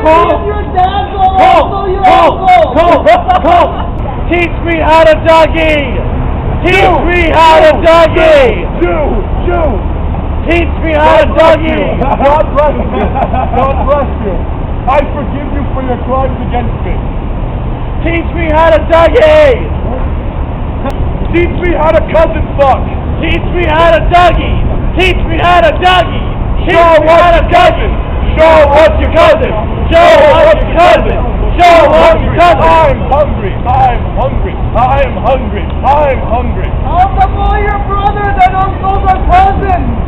your dad will also your uncle. Teach me how to doggy. Teach me how to doggy. Teach me how to doggy. God bless you. God bless you. I forgive you for your crimes against me. Teach me how to doggy. Teach me how to cousin fuck. Teach me how to doggy. Teach me how to doggy. Show us your cousin. Show us your cousin. Show us your cousin. Show us your cousin. I'm hungry. I'm hungry. I'm hungry. I'm hungry. How come all your brothers and uncles are cousins?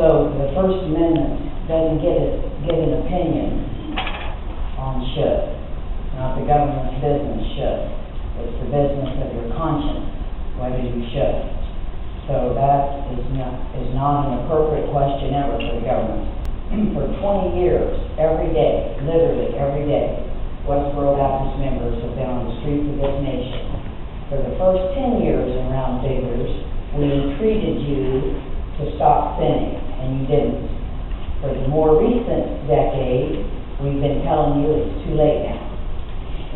So the First Amendment doesn't give an opinion on should. Not the government's business should. It's the business of your conscience whether you should. So that is not an appropriate question ever for the government. For 20 years, every day, literally every day, Westboro Baptist members have been on the streets of this nation. For the first 10 years in Round Figures, we entreated you to stop sinning, and you didn't. For the more recent decade, we've been telling you it's too late now.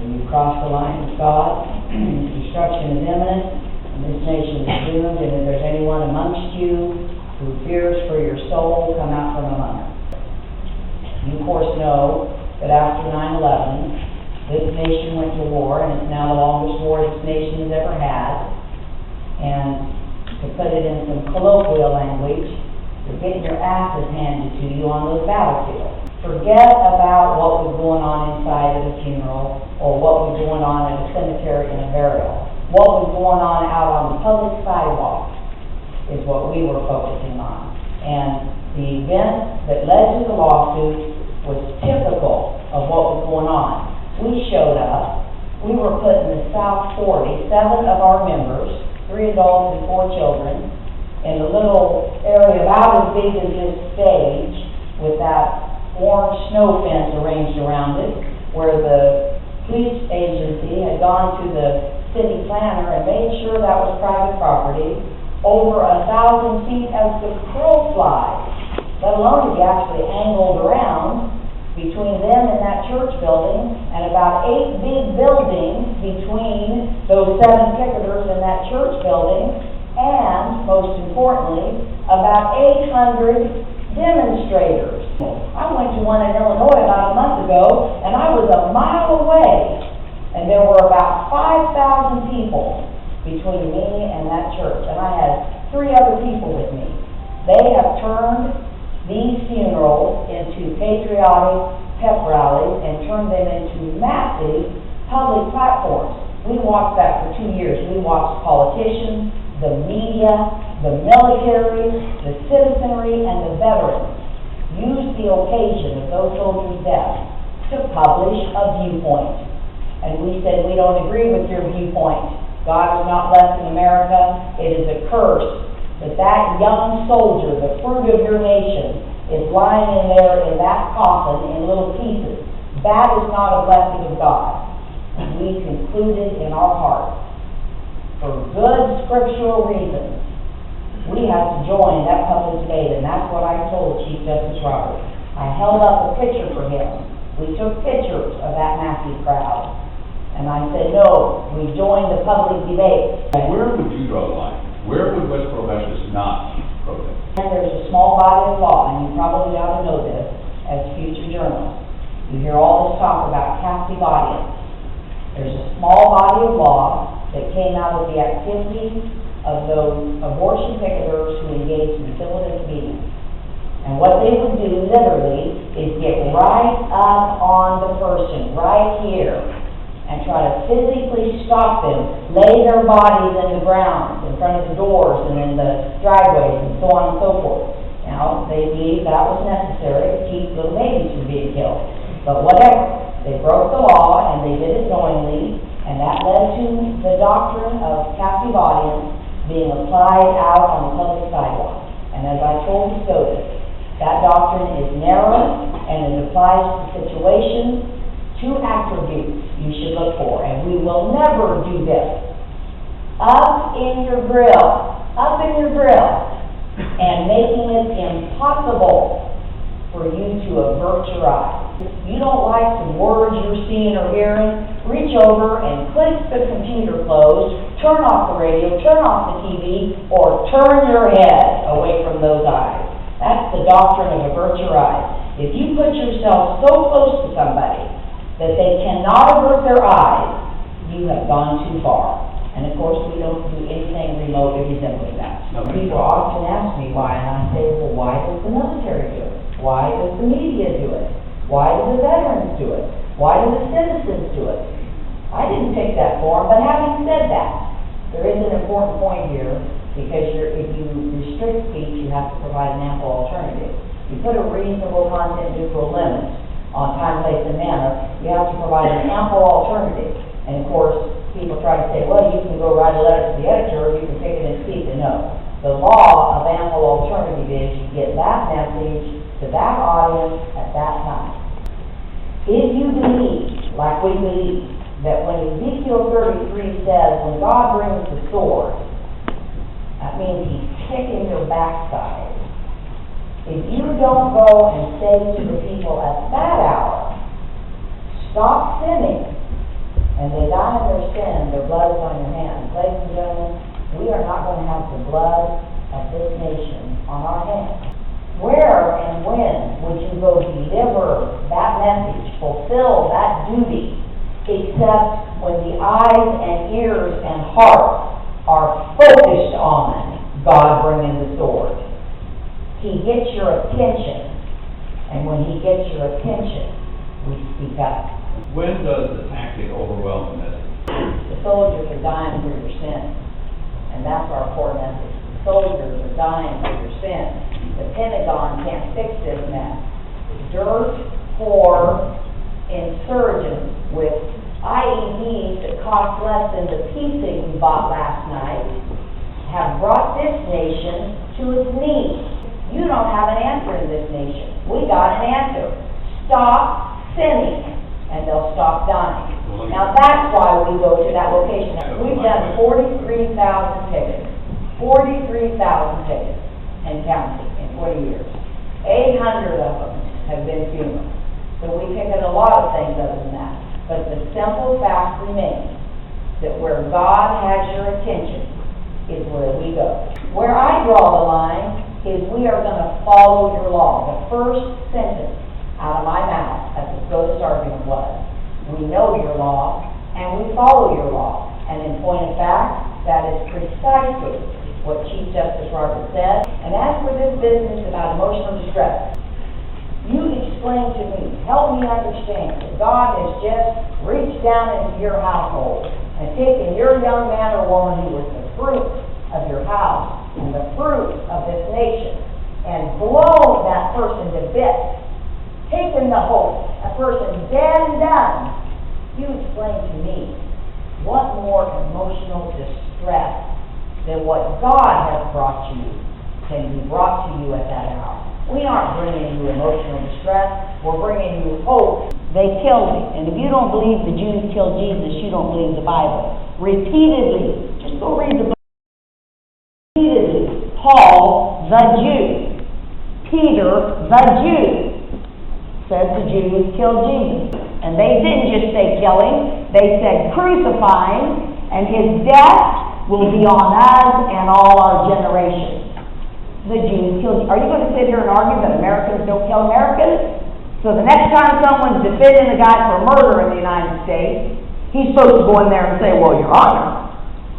When you've crossed the line with God, destruction is imminent, and this nation is doomed, and if there's anyone amongst you who fears for your soul, come out from among us. You, of course, know that after 9/11, this nation went to war, and it's now the longest war this nation has ever had. And to put it in some colloquial language, you're getting your asses handed to you on those battlefields. Forget about what was going on inside of a funeral or what was going on at a cemetery in a burial. What was going on out on the public sidewalk is what we were focusing on. And the event that led to the lawsuit was typical of what was going on. We showed up. We were put in the South 40, 7 of our members, 3 adults and 4 children, in a little area about as big as this stage with that orange snow fence arranged around it, where the police agency had gone to the city planner and made sure that was private property, over 1,000 feet as the crow flies, let alone if you actually angled around between them and that church building, and about 8 big buildings between those 7 picketers and that church building, and, most importantly, about 800 demonstrators. I went to one in Illinois about a month ago, and I was a mile away, and there were about 5,000 people between me and that church, and I had 3 other people with me. They have turned these funerals into patriotic pep rallies and turned them into massive public platforms. We watched that for 2 years. We watched politicians, the media, the military, the citizenry, and the veterans use the occasion of those soldiers' deaths to publish a viewpoint. And we said, we don't agree with your viewpoint. God is not blessing America. It is a curse that young soldier, the fruit of your nation, is lying in there in that coffin in little pieces. That is not a blessing of God. And we concluded in our hearts, for good scriptural reasons, We have to join that public debate, and that's what I told Chief Justice Roberts. I held up a picture for him. We took pictures of that massive crowd. And I said, no, we joined the public debate. Where would you draw the line? Where would Westboro Baptist not protest? And there's a small body of law, and you probably ought to know this as future journalists. You hear all this talk about captive audience. There's a small body of law that came out of the activities of those abortion picketers who engaged in civil disobedience. And what they would do, literally, is get right up on the person, right here, and try to physically stop them, lay their bodies in the ground, in front of the doors and in the driveways, and so on and so forth. Now, they believe that was necessary to keep little babies from being killed. But whatever, they broke the law, and they did it knowingly, and that led to the doctrine of captive audience being applied out on the public sidewalk. And as I told the SCOTUS, that doctrine is narrow, and it applies to situations, two attributes you should look for, and we will never do this. Up in your grill, and making it impossible for you to avert your eyes. You don't like some words you're seeing or hearing, reach over and click the computer closed, turn off the radio, turn off the TV, or turn your head away from those eyes. That's the doctrine of avert your eyes. If you put yourself so close to somebody that they cannot avert their eyes, you have gone too far. And of course, we don't do anything remotely resembling that. People often ask me why, and I say, well, why does the military do it? Why does the media do it? Why do the veterans do it? Why do the citizens do it? I didn't pick that for them, but having said that, there is an important point here, because if you restrict speech, you have to provide an ample alternative. You put a reasonable content neutral limit on time, place, and manner, you have to provide an ample alternative. And of course, people try to say, well, you can go write a letter to the editor, or you can pick it and speak. And no. The law of ample alternative is you get that message to that audience at that time. If you believe, like we believe, that when Ezekiel 33 says, when God brings the sword, that means he's kicking your backside. If you don't go and say to the people at that hour, stop sinning, and they die in their sin, their blood is on your hands. Ladies and gentlemen, we are not going to have the blood of this nation on our hands. Where and when would you go deliver that message, fulfill that duty, except when the eyes and ears and heart are focused on God bringing the sword? He gets your attention, and when he gets your attention, we speak up. When does the tactic overwhelm the message? The soldiers are dying for your sins, and that's our core message. The soldiers are dying for your sins. The Pentagon can't fix this mess. Dirt poor insurgents with IEDs that cost less than the pizza we bought last night have brought this nation to its knees. You don't have an answer in this nation. We got an answer. Stop sinning, and they'll stop dying. Now that's why we go to that location. We've done 43,000 tickets. 43,000 tickets and counting in 40 years. 800 of them have been funerals. So we pick at a lot of things other than that. But the simple fact remains that where God has your attention is where we go. Where I draw the line is we are going to follow your law. The first sentence out of my mouth at the SCOTUS argument was, we know your law and we follow your law. And in point of fact, that is precisely what Chief Justice Roberts said. And as for this business about emotional distress, you explain to me, help me understand that God has just reached down into your household and taken your young man or woman who was the fruit of your house and the fruit of this nation and blown that person to bits, taken the hope, a person dead and done. You explain to me what more emotional distress than what God has brought you can be brought to you at that hour. We aren't bringing you emotional distress, we're bringing you hope. They killed him, and if you don't believe the Jews killed Jesus, you don't believe the Bible. Repeatedly, just go read the book. Repeatedly, Paul the Jew. Peter, the Jew, said the Jews killed Jesus. And they didn't just say kill him, they said crucify him, and his death will be on us and all our generations. The Jews killed. Are you going to sit here and argue that Americans don't kill Americans? So the next time someone's defending a guy for murder in the United States, he's supposed to go in there and say, well, Your Honor,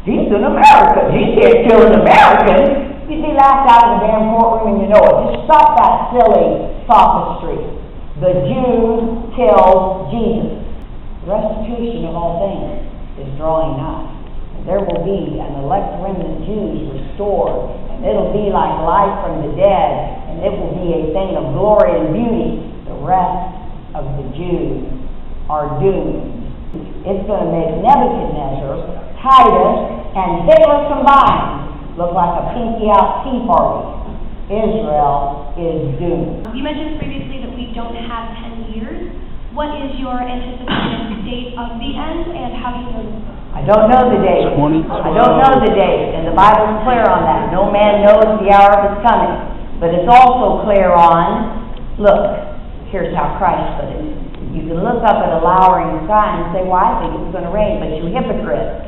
he's an American. He can't kill an American. You'd be laughed out of the damn courtroom and you know it. Just stop that silly sophistry. The Jews killed Jesus. The restitution of all things is drawing nigh. There will be an elect remnant Jews restored, and it'll be like life from the dead, and it will be a thing of glory and beauty. The rest of the Jews are doomed. It's going to make Nebuchadnezzar, Titus, and Hitler combined look like a pinky out tea party. Israel is doomed. You mentioned previously that we don't have 10 years. What is your anticipated date of the end, and how do you know this? I don't know the date. I don't know the date, and the Bible's clear on that. No man knows the hour of his coming. But it's also clear on, look, here's how Christ put it. You can look up at a lowering sky and say, well, I think it's going to rain, but you hypocrite.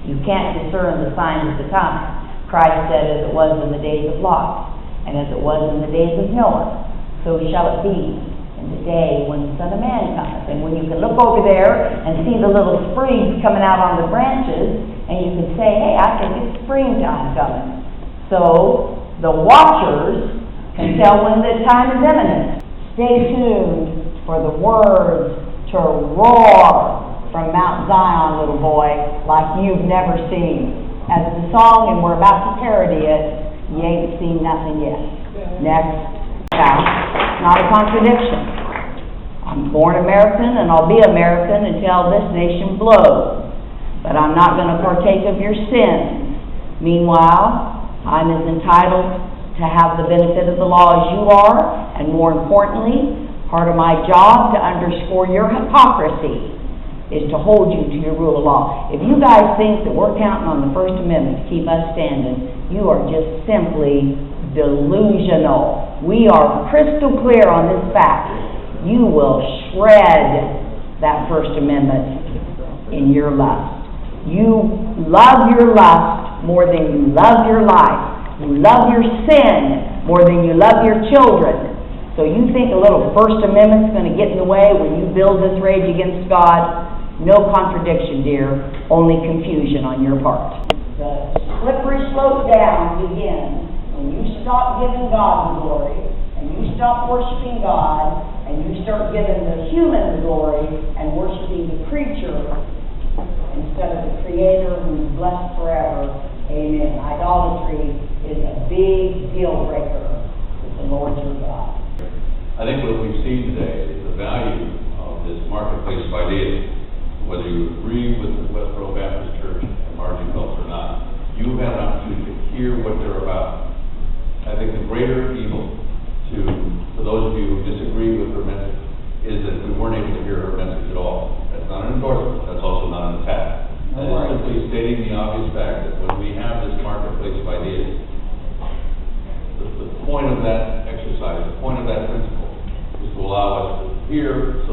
You can't discern the signs of the time. Christ said, as it was in the days of Lot, and as it was in the days of Noah, so shall it be in the day when the Son of Man cometh. And when you can look over there and see the little sprigs coming out on the branches, and you can say, hey, I think it's springtime coming. So the watchers can tell when the time is imminent. Stay tuned for the words to roar from Mount Zion, little boy, like you've never seen. As the song, and we're about to parody it, you ain't seen nothing yet. Next. Not a contradiction. I'm born American and I'll be American until this nation blows. But I'm not going to partake of your sins. Meanwhile, I'm as entitled to have the benefit of the law as you are, and more importantly, part of my job to underscore your hypocrisy is to hold you to your rule of law. If you guys think that we're counting on the First Amendment to keep us standing, you are just simply delusional. We are crystal clear on this fact. You will shred that First Amendment in your lust. You love your lust more than you love your life. You love your sin more than you love your children. So you think a little First Amendment's going to get in the way when you build this rage against God? No contradiction, dear, only confusion on your part. The slippery slope down begins when you stop giving God the glory, and you stop worshiping God, and you start giving the human the glory and worshiping the creature instead of the Creator who's blessed forever. Amen. Idolatry is a big deal breaker with the Lord your God. I think what we've seen today is the value of this marketplace of ideas. Whether you agree with the Westboro Baptist Church and margin cults or not, you've had an opportunity to hear what they're about. I think the greater evil for those of you who disagree with her message is that we weren't able to hear her message at all. That's not an endorsement. That's also not an attack. That is simply stating the obvious fact that when we have this marketplace of ideas, the point of that exercise, the point of that principle, is to allow us to hear